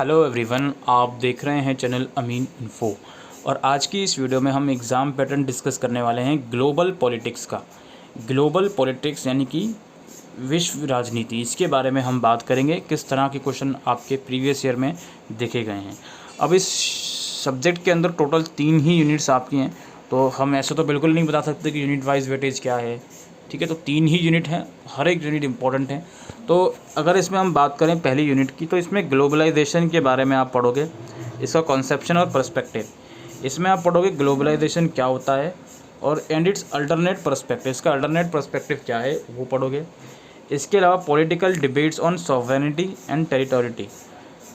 Hello everyone, आप देख रहे हैं चैनल अमीन इन्फो। और आज की इस वीडियो में हम एग्ज़ाम पैटर्न डिस्कस करने वाले हैं ग्लोबल पॉलिटिक्स का। ग्लोबल पॉलिटिक्स यानी कि विश्व राजनीति, इसके बारे में हम बात करेंगे। किस तरह के क्वेश्चन आपके प्रीवियस ईयर में देखे गए हैं। अब इस सब्जेक्ट के अंदर टोटल 3 ही यूनिट्स आपकी हैं, तो हम ऐसे तो बिल्कुल नहीं बता सकते कि यूनिट वाइज वेटेज क्या है। ठीक है, तो 3 ही यूनिट हैं, हर एक यूनिट इंपॉर्टेंट है। तो अगर इसमें हम बात करें पहली यूनिट की, तो इसमें ग्लोबलाइजेशन के बारे में आप पढ़ोगे, इसका कॉन्सेप्शन और पर्सपेक्टिव। इसमें आप पढ़ोगे ग्लोबलाइजेशन क्या होता है और एंड इट्स अल्टरनेट पर्सपेक्टिव, इसका अल्टरनेट पर्सपेक्टिव क्या है वो पढ़ोगे। इसके अलावा political debates on sovereignty and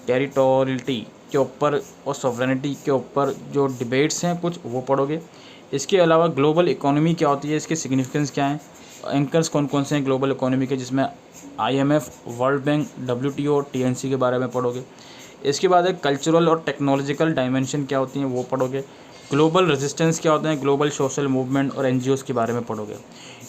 territoriality के ऊपर और सॉवरेनिटी के ऊपर जो डिबेट्स हैं कुछ, वो पढ़ोगे। इसके अलावा ग्लोबल इकोनॉमी क्या होती है, इसके सिग्निफिकेंस क्या है, एंकर्स कौन कौन से हैं ग्लोबल इकोनॉमी के, जिसमें IMF, world bank, WTO, TNC के बारे में पढ़ोगे। इसके बाद एक कल्चरल और टेक्नोलॉजिकल डायमेंशन क्या होती हैं वो पढ़ोगे। ग्लोबल रेजिस्टेंस क्या होते हैं, ग्लोबल सोशल मूवमेंट और NGOs के बारे में पढ़ोगे।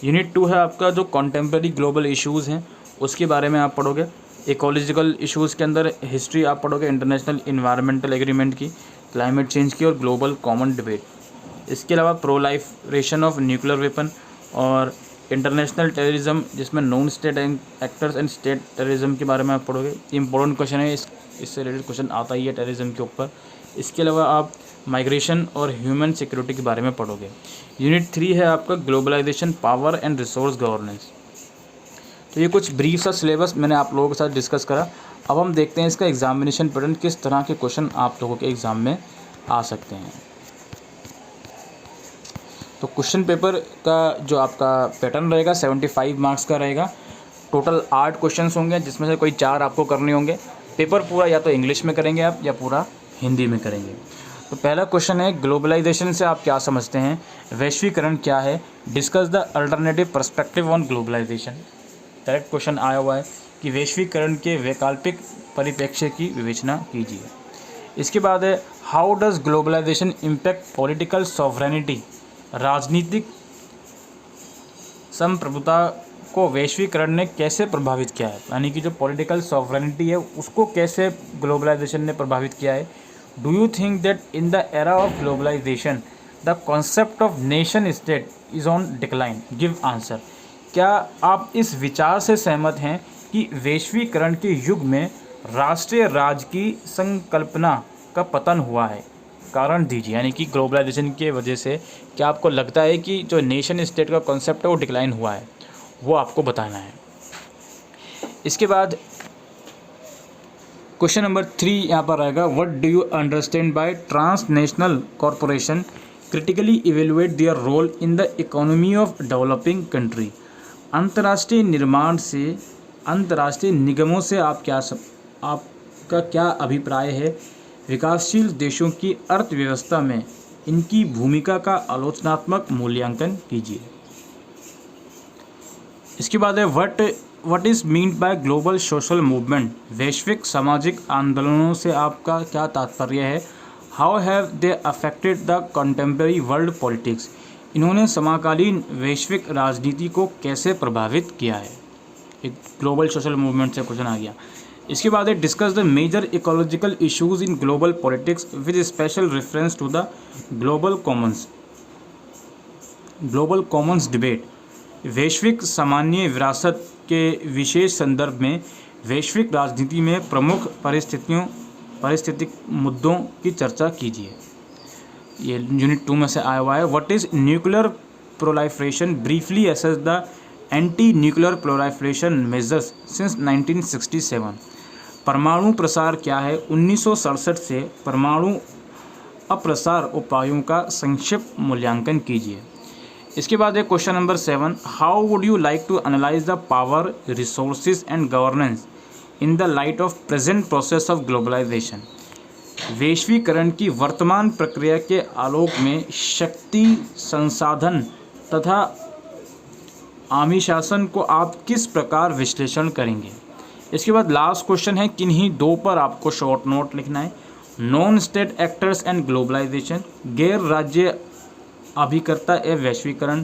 यूनिट 2 है आपका जो कॉन्टेम्प्रेरी ग्लोबल इश्यूज़ हैं उसके बारे में आप पढ़ोगे। इकोलॉजिकल इश्यूज़ के अंदर हिस्ट्री आप पढ़ोगे, इंटरनेशनल इन्वायरमेंटल एग्रीमेंट की, क्लाइमेट चेंज की और ग्लोबल कॉमन डिबेट। इसके अलावा प्रोलाइफरेशन ऑफ न्यूक्लियर वेपन और इंटरनेशनल टेररिज्म, जिसमें non state actors and state terrorism के बारे में आप पढ़ोगे। इंपॉर्टेंट क्वेश्चन है, इससे रिलेटेड क्वेश्चन आता ही है टेररिज्म के ऊपर। इसके अलावा आप माइग्रेशन और ह्यूमन सिक्योरिटी के बारे में पढ़ोगे। यूनिट 3 है आपका globalisation, power and resource governance. तो ये कुछ ब्रीफ सा सिलेबस मैंने आप लोगों के साथ डिस्कस करा। अब हम देखते हैं इसका एग्जामिनेशन पैटर्न, किस तरह के क्वेश्चन आप लोगों के एग्ज़ाम में आ सकते हैं। तो क्वेश्चन पेपर का जो आपका पैटर्न रहेगा 75 मार्क्स का रहेगा। टोटल 8 क्वेश्चंस होंगे, जिसमें से कोई 4 आपको करने होंगे। पेपर पूरा या तो इंग्लिश में करेंगे आप या पूरा हिंदी में करेंगे। तो पहला क्वेश्चन है, ग्लोबलाइजेशन से आप क्या समझते हैं, वैश्वीकरण क्या है, discuss the alternative perspective on globalisation. Direct question आया हुआ है कि वैश्वीकरण के वैकल्पिक परिप्रेक्ष्य की विवेचना कीजिए। इसके बाद है, how does globalisation impact political sovereignty, राजनीतिक संप्रभुता को वैश्वीकरण ने कैसे प्रभावित किया है, यानी कि जो पॉलिटिकल सॉवरेनिटी है उसको कैसे ग्लोबलाइजेशन ने प्रभावित किया है। Do you think that in the era of globalization the concept of nation state is on decline, give answer. क्या आप इस विचार से सहमत हैं कि वैश्वीकरण के युग में राष्ट्रीय राज्य की संकल्पना का पतन हुआ है, कारण दीजिए। यानी कि ग्लोबलाइजेशन के वजह से क्या आपको लगता है कि जो नेशन स्टेट का कॉन्सेप्ट है वो डिक्लाइन हुआ है, वो आपको बताना है। इसके बाद क्वेश्चन नंबर 3 यहाँ पर रहेगा, what do you understand by transnational corporation critically evaluate their role in the economy of developing country. अंतर्राष्ट्रीय निर्माण से, अंतर्राष्ट्रीय निगमों से आपका क्या अभिप्राय है, विकासशील देशों की अर्थव्यवस्था में इनकी भूमिका का आलोचनात्मक मूल्यांकन कीजिए। इसके बाद है, what is meant by global social movement, वैश्विक सामाजिक आंदोलनों से आपका क्या तात्पर्य है, how have they affected the contemporary world politics, इन्होंने समकालीन वैश्विक राजनीति को कैसे प्रभावित किया है। एक ग्लोबल सोशल मूवमेंट से क्वेश्चन आ गया। इसके बाद है, discuss the major ecological issues in global politics with special reference to the global commons debate. वैश्विक सामान्य विरासत के विशेष संदर्भ में वैश्विक राजनीति में प्रमुख पारिस्थितिक मुद्दों की चर्चा कीजिए। ये यूनिट 2 में से आया हुआ है। What is nuclear proliferation, briefly assess the anti nuclear proliferation measures since 1967। परमाणु प्रसार क्या है, 1967 से परमाणु अप्रसार उपायों का संक्षिप्त मूल्यांकन कीजिए। इसके बाद है question number 7, how would you like to analyse the power, resources and governance in the light of present process of globalization. वैश्वीकरण की वर्तमान प्रक्रिया के आलोक में शक्ति, संसाधन तथा आमिशासन को आप किस प्रकार विश्लेषण करेंगे। इसके बाद लास्ट क्वेश्चन है, किन्हीं 2 पर आपको शॉर्ट नोट लिखना है। Non state actors and globalization, गैर राज्य अभिकर्ता एवं वैश्वीकरण,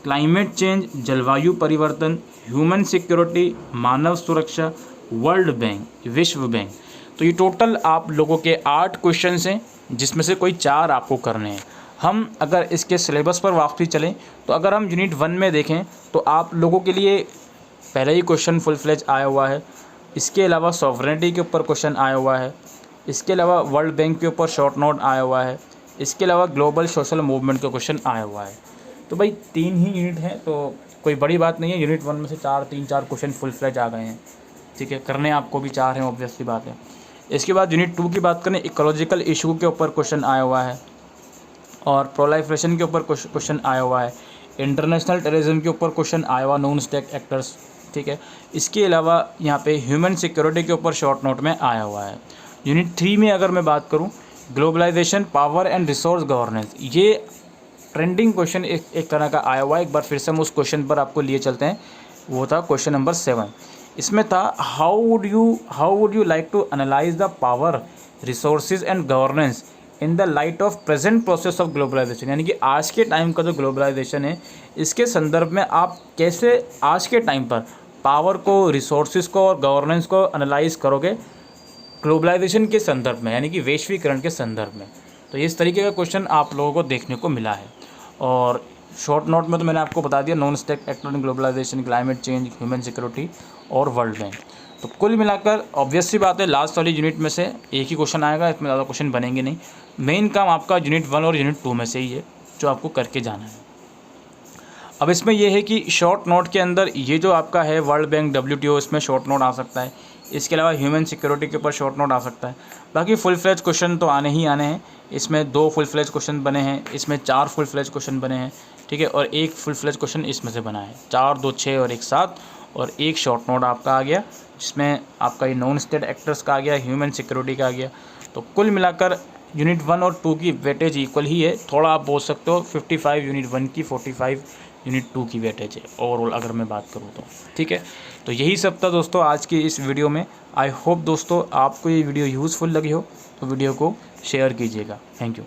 क्लाइमेट चेंज, जलवायु परिवर्तन, ह्यूमन सिक्योरिटी, मानव सुरक्षा, वर्ल्ड बैंक, विश्व बैंक। तो ये टोटल आप लोगों के 8 क्वेश्चन हैं, जिसमें से कोई 4 आपको करने हैं। हम अगर इसके सिलेबस पर वापस चलें तो अगर हम यूनिट 1 में देखें तो आप लोगों के लिए पहले ही क्वेश्चन फुल फ्लेज आया हुआ है। इसके अलावा सॉवरेनिटी के ऊपर क्वेश्चन आया हुआ है। इसके अलावा वर्ल्ड बैंक के ऊपर शॉर्ट नोट आया हुआ है। इसके अलावा ग्लोबल सोशल मूवमेंट का क्वेश्चन आया हुआ है। तो भाई 3 ही यूनिट हैं, तो कोई बड़ी बात नहीं है। यूनिट 1 में से 3-4 क्वेश्चन फुल फ्लेज आ गए हैं, ठीक है। करने आपको भी 4 हैं, ऑब्वियसली बात है। इसके बाद यूनिट 2 की बात करें, इकोलॉजिकल इशू के ऊपर क्वेश्चन आया हुआ है और प्रोलाइफरेशन के ऊपर क्वेश्चन आया हुआ है। इंटरनेशनल टेररिज्म के ऊपर क्वेश्चन आया हुआ, नॉन स्टेट एक्टर्स, ठीक है। इसके अलावा यहाँ पे ह्यूमन सिक्योरिटी के ऊपर शॉर्ट नोट में आया हुआ है। यूनिट 3 में अगर मैं बात करूँ, globalization, power and resource governance, ये ट्रेंडिंग क्वेश्चन एक तरह का आया हुआ है। एक बार फिर से हम उस क्वेश्चन पर आपको लिए चलते हैं। वो था क्वेश्चन नंबर 7। इसमें था how would you like to analyse the power, resources and governance in the light of present process of globalization. यानी कि आज के टाइम का जो ग्लोबलाइजेशन है, इसके संदर्भ में आप कैसे आज के टाइम पर पावर को, रिसोर्सेज को और गवर्नेंस को एनालाइज करोगे ग्लोबलाइजेशन के संदर्भ में, यानी कि वैश्वीकरण के संदर्भ में। तो इस तरीके का क्वेश्चन आप लोगों को देखने को मिला है। और शॉर्ट नोट में तो मैंने आपको बता दिया, non state actor in globalization, climate change, human security और वर्ल्ड बैंक। तो कुल मिलाकर ऑब्वियस सी बात है, लास्ट वाली यूनिट में से एक ही क्वेश्चन आएगा, इसमें ज़्यादा क्वेश्चन बनेंगे नहीं। मेन काम आपका यूनिट 1 और यूनिट 2 में से ही है, जो आपको करके जाना है। अब इसमें यह है कि शॉर्ट नोट के अंदर ये जो आपका है वर्ल्ड बैंक, WTO, इसमें शॉर्ट नोट आ सकता है। इसके अलावा ह्यूमन सिक्योरिटी के ऊपर शॉर्ट नोट आ सकता है। बाकी फुल फ्लेज क्वेश्चन तो आने ही आने हैं। इसमें 2 फुल फ्लेज क्वेश्चन बने हैं, इसमें 4 फुल फ्लेज क्वेश्चन बने हैं, ठीक है। और एक फुल फ्लेज क्वेश्चन इसमें से बना है। 4, 2, 6 और 1, 7 और एक शॉर्ट नोट आपका आ गया, जिसमें आपका ये नॉन स्टेट एक्टर्स का आ गया, ह्यूमन सिक्योरिटी का आ गया। तो कुल मिलाकर यूनिट 1 और 2 की वेटेज इक्वल ही है। थोड़ा आप बोल सकते हो 55 यूनिट 1 की, 45 यूनिट 2 की वेटेज है ओवरऑल, अगर मैं बात करूँ तो, ठीक है। तो यही सब था दोस्तों आज की इस वीडियो में। आई होप दोस्तों आपको ये वीडियो यूज़फुल लगी हो, तो वीडियो को शेयर कीजिएगा। Thank you.